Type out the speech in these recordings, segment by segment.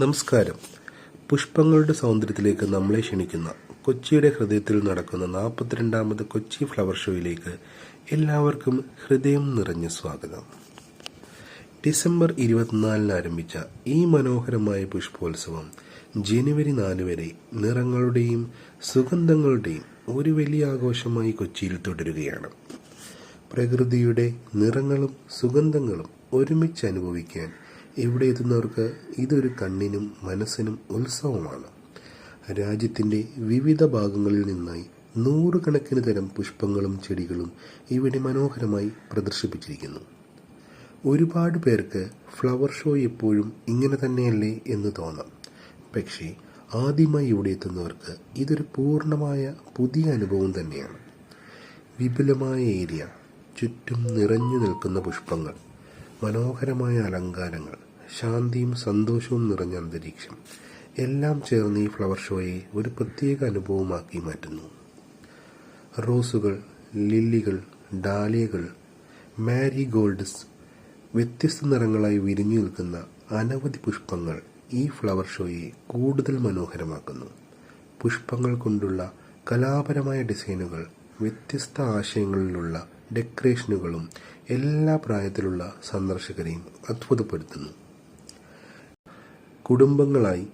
നമസ്കാരം. പുഷ്പങ്ങളുടെ സൗന്ദര്യത്തിലേക്ക് നമ്മളെ ക്ഷണിക്കുന്ന കൊച്ചിയുടെ ഹൃദയത്തിൽ നടക്കുന്ന 42ാമത് കൊച്ചി ഫ്ലവർ ഷോയിലേക്ക് എല്ലാവർക്കും ഹൃദയം നിറഞ്ഞ സ്വാഗതം. ഡിസംബർ 24 ആരംഭിച്ച ഈ മനോഹരമായ പുഷ്പോത്സവം ജനുവരി 4 വരെ നിറങ്ങളുടെയും സുഗന്ധങ്ങളുടെയും ഒരു വലിയ ആഘോഷമായി കൊച്ചിയിൽ തുടരുകയാണ്. പ്രകൃതിയുടെ നിറങ്ങളും സുഗന്ധങ്ങളും ഒരുമിച്ച് അനുഭവിക്കാൻ ഇവിടെ എത്തുന്നവർക്ക് ഇതൊരു കണ്ണിനും മനസ്സിനും ഉത്സവമാണ്. രാജ്യത്തിൻ്റെ വിവിധ ഭാഗങ്ങളിൽ നിന്നായി നൂറുകണക്കിന് തരം പുഷ്പങ്ങളും ചെടികളും ഇവിടെ മനോഹരമായി പ്രദർശിപ്പിച്ചിരിക്കുന്നു. ഒരുപാട് പേർക്ക് ഫ്ലവർ ഷോ എപ്പോഴും ഇങ്ങനെ തന്നെയല്ലേ എന്ന് തോന്നാം. പക്ഷേ ആദ്യമായി ഇവിടെ എത്തുന്നവർക്ക് ഇതൊരു പൂർണ്ണമായ പുതിയ അനുഭവം തന്നെയാണ്. വിപുലമായ ഏരിയ, ചുറ്റും നിറഞ്ഞു നിൽക്കുന്ന പുഷ്പങ്ങൾ, മനോഹരമായ അലങ്കാരങ്ങൾ, ശാന്തിയും സന്തോഷവും നിറഞ്ഞ അന്തരീക്ഷം എല്ലാം ചേർന്ന് ഈ ഫ്ലവർ ഷോയെ ഒരു പ്രത്യേക അനുഭവമാക്കി മാറ്റുന്നു. റോസുകൾ, ലില്ലികൾ, ഡാലിയകൾ, മാരിഗോൾഡ്സ്, വ്യത്യസ്ത നിറങ്ങളായി വിരിഞ്ഞു നിൽക്കുന്ന അനവധി പുഷ്പങ്ങൾ ഈ ഫ്ലവർ ഷോയെ കൂടുതൽ മനോഹരമാക്കുന്നു. പുഷ്പങ്ങൾ കൊണ്ടുള്ള കലാപരമായ ഡിസൈനുകൾ, വ്യത്യസ്ത ആശയങ്ങളിലുള്ള ഡെക്കറേഷനുകളും എല്ലാ പ്രായത്തിലുള്ള സന്ദർശകരെയും അത്ഭുതപ്പെടുത്തുന്നു. കുടുംബങ്ങളായി,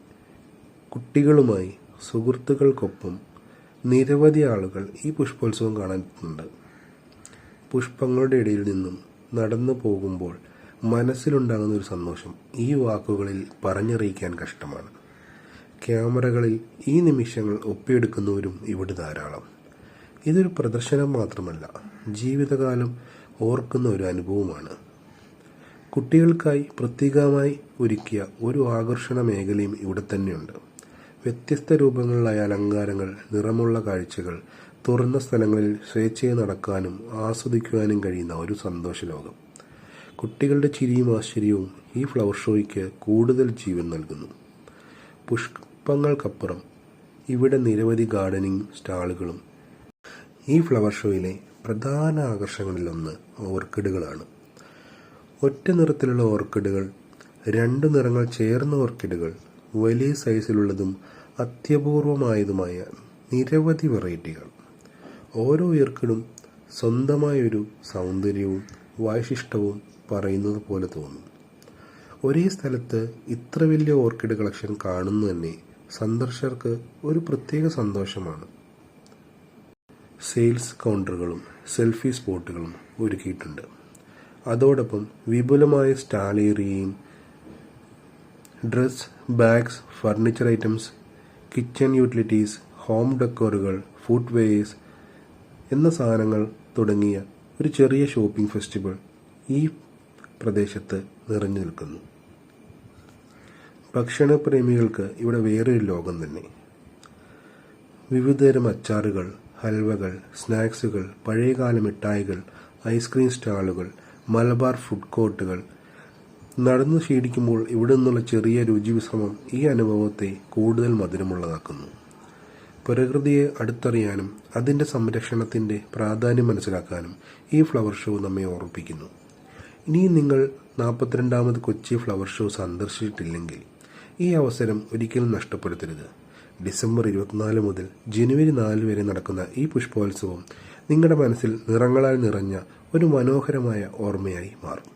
കുട്ടികളുമായി, സുഹൃത്തുക്കൾക്കൊപ്പം നിരവധി ആളുകൾ ഈ പുഷ്പോത്സവം കാണാൻ എത്തുന്നുണ്ട്. പുഷ്പങ്ങളുടെ ഇടയിൽ നിന്നും നടന്നു പോകുമ്പോൾ മനസ്സിലുണ്ടാകുന്ന ഒരു സന്തോഷം ഈ വാക്കുകളിൽ പറഞ്ഞറിയിക്കാൻ കഷ്ടമാണ്. ക്യാമറകളിൽ ഈ നിമിഷങ്ങൾ ഒപ്പിയെടുക്കുന്നവരും ഇവിടെ ധാരാളം. ഇതൊരു പ്രദർശനം മാത്രമല്ല, ജീവിതകാലം ഓർക്കുന്ന ഒരു അനുഭവമാണ്. കുട്ടികൾക്കായി പ്രത്യേകമായി ഒരുക്കിയ ഒരു ആകർഷണ മേഖലയും ഇവിടെ തന്നെയുണ്ട്. വ്യത്യസ്ത രൂപങ്ങളിലായ അലങ്കാരങ്ങൾ, നിറമുള്ള കാഴ്ചകൾ, തുറന്ന സ്ഥലങ്ങളിൽ സ്വേച്ഛയെ നടക്കാനും ആസ്വദിക്കുവാനും കഴിയുന്ന ഒരു സന്തോഷ ലോകം. കുട്ടികളുടെ ചിരിയും ആശ്ചര്യവും ഈ ഫ്ലവർ ഷോയ്ക്ക് കൂടുതൽ ജീവൻ നൽകുന്നു. പുഷ്പങ്ങൾക്കപ്പുറം ഇവിടെ നിരവധി ഗാർഡനിങ് സ്റ്റാളുകളും. ഈ ഫ്ലവർ ഷോയിലെ പ്രധാന ആകർഷണങ്ങളിലൊന്ന് ഓർക്കിഡുകളാണ്. ഒറ്റ നിറത്തിലുള്ള ഓർക്കിഡുകൾ, 2 നിറങ്ങൾ ചേർന്ന ഓർക്കിഡുകൾ, വലിയ സൈസിലുള്ളതും അത്യപൂർവമായതുമായ നിരവധി വെറൈറ്റികൾ. ഓരോ ഓർക്കിഡും സ്വന്തമായൊരു സൗന്ദര്യവും വൈശിഷ്ട്യവും പറയുന്നത് പോലെ തോന്നും. ഒരേ സ്ഥലത്ത് ഇത്ര വലിയ ഓർക്കിഡ് കളക്ഷൻ കാണുന്നു തന്നെ സന്ദർശകർക്ക് ഒരു പ്രത്യേക സന്തോഷമാണ്. സെയിൽസ് കൗണ്ടറുകളും സെൽഫി സ്പോട്ടുകളും ഒരുക്കിയിട്ടുണ്ട്. അതോടൊപ്പം വിപുലമായ സ്റ്റാൾ ഏരിയയും dress, bags, furniture items, kitchen utilities, home ഡെക്കോറുകൾ, ഫുഡ് വെയേഴ്സ് എന്ന സാധനങ്ങൾ തുടങ്ങിയ ഒരു ചെറിയ ഷോപ്പിംഗ് ഫെസ്റ്റിവൽ ഈ പ്രദേശത്ത് നിറഞ്ഞു നിൽക്കുന്നു. ഭക്ഷണപ്രേമികൾക്ക് ഇവിടെ വേറൊരു ലോകം തന്നെ. വിവിധതരം അച്ചാറുകൾ, ഹൽവകൾ, സ്നാക്സുകൾ, പഴയകാല മിഠായികൾ, ഐസ്ക്രീം സ്റ്റാളുകൾ, മലബാർ ഫുഡ് കോർട്ടുകൾ. നടന്നു ക്ഷീണിക്കുമ്പോൾ ഇവിടെ നിന്നുള്ള ചെറിയ രുചി വിശ്രമം ഈ അനുഭവത്തെ കൂടുതൽ മധുരമുള്ളതാക്കുന്നു. പ്രകൃതിയെ അടുത്തറിയാനും അതിൻ്റെ സംരക്ഷണത്തിൻ്റെ പ്രാധാന്യം മനസ്സിലാക്കാനും ഈ ഫ്ലവർ ഷോ നമ്മെ ഓർമ്മിപ്പിക്കുന്നു. ഇനിയും നിങ്ങൾ 42ാമത് കൊച്ചി ഫ്ലവർ ഷോ സന്ദർശിച്ചിട്ടില്ലെങ്കിൽ ഈ അവസരം ഒരിക്കലും നഷ്ടപ്പെടുത്തരുത്. ഡിസംബർ 24 മുതൽ ജനുവരി 4 വരെ നടക്കുന്ന ഈ പുഷ്പോത്സവം നിങ്ങളുടെ മനസ്സിൽ നിറങ്ങളാൽ നിറഞ്ഞ ഒരു മനോഹരമായ ഓർമ്മയായി മാറും.